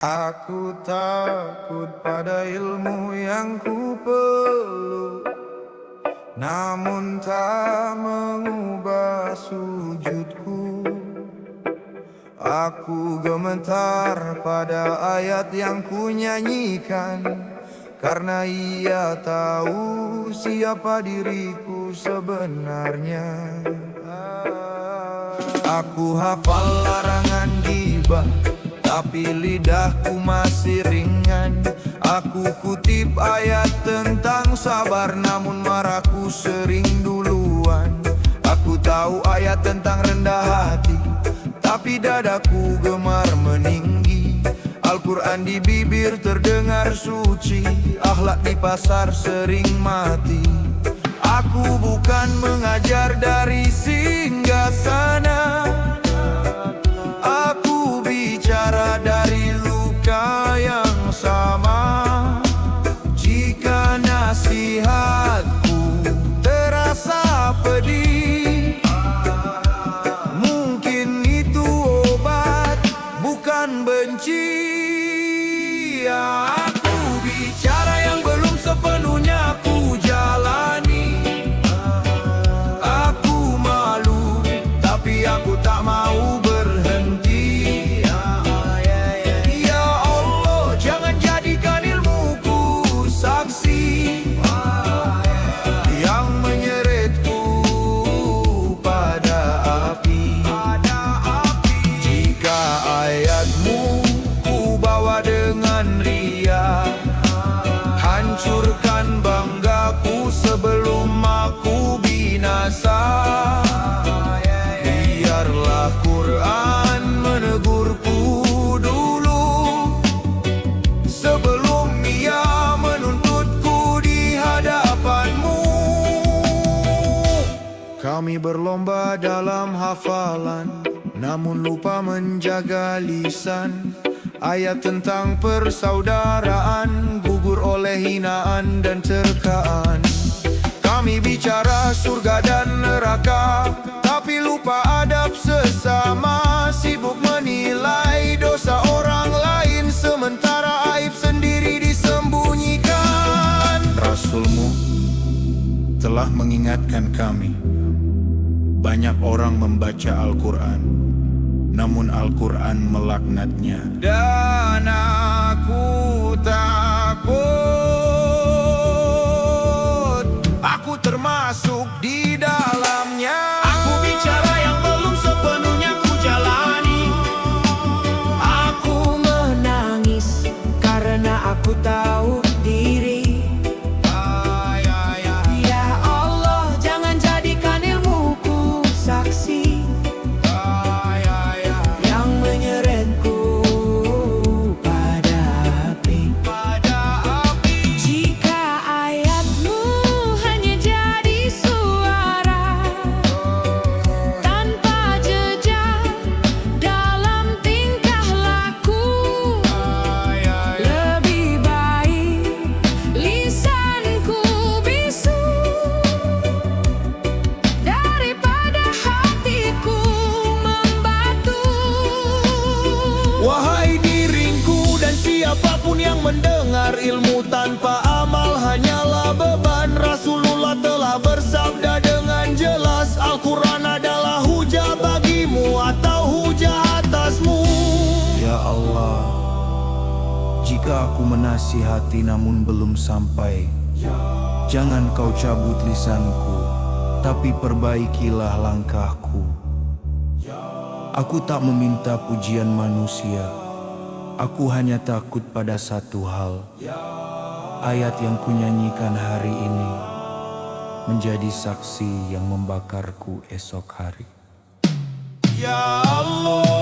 Aku takut pada ilmu yang ku peluk, namun tak mengubah sujudku. Aku gemetar pada ayat yang ku nyanyikan, karena ia tahu siapa diriku sebenarnya. Aku hafal larangan ghibah, tapi lidahku masih ringan. Aku kutip ayat tentang sabar, namun marahku sering duluan. Aku tahu ayat tentang rendah hati, tapi dadaku gemar meninggi. Al-Quran di bibir terdengar suci, akhlak di pasar sering mati. Aku bukan mengajar dari singgasana, aku bicara dari luka yang sama. Jika nasihatku terasa pedih, mungkin itu obat, bukan benci. Aku bicara yang belum sepenuhnya ku jalani. Aku malu, tapi aku tak mau berhenti. Ya Allah, jangan jadikan ilmuku saksi yang menyeretku pada api. Jika ayatmu ku bawa dengan ria, hancurkan banggaku sebelum aku binasa. Biarlah Quran menegurku dulu, sebelum ia menuntutku di hadapanmu. Kami berlomba dalam hafalan, namun lupa menjaga lisan. Ayat tentang persaudaraan gugur oleh hinaan dan terkaan. Kami bicara surga dan neraka, tapi lupa adab sesama. Sibuk menilai dosa orang lain, sementara aib sendiri disembunyikan. Rasulmu telah mengingatkan kami, banyak orang membaca Al-Quran, namun Al-Quran melaknatnya. Dan aku takut, aku termasuk di dalamnya. Aku bicara yang belum sepenuhnya ku jalani. Aku menangis karena aku tahu diri. Ya Allah, jangan jadikan ilmuku saksi yang menyeretku pada api. Jika ayatmu hanya jadi suara tanpa jejak dalam tingkah laku, lebih baik lisanku bisu daripada hatiku membatu. Wahai diriku dan siapapun yang mendengar, ilmu tanpa amal hanyalah beban. Rasulullah telah bersabda dengan jelas, Al-Quran adalah hujah bagimu atau hujah atasmu. Ya Allah, jika aku menasihati namun belum sampai, jangan kau cabut lisanku, tapi perbaikilah langkahku. Aku tak meminta pujian manusia, aku hanya takut pada satu hal. Ayat yang kunyanyikan hari ini menjadi saksi yang membakarku esok hari. Ya Allah,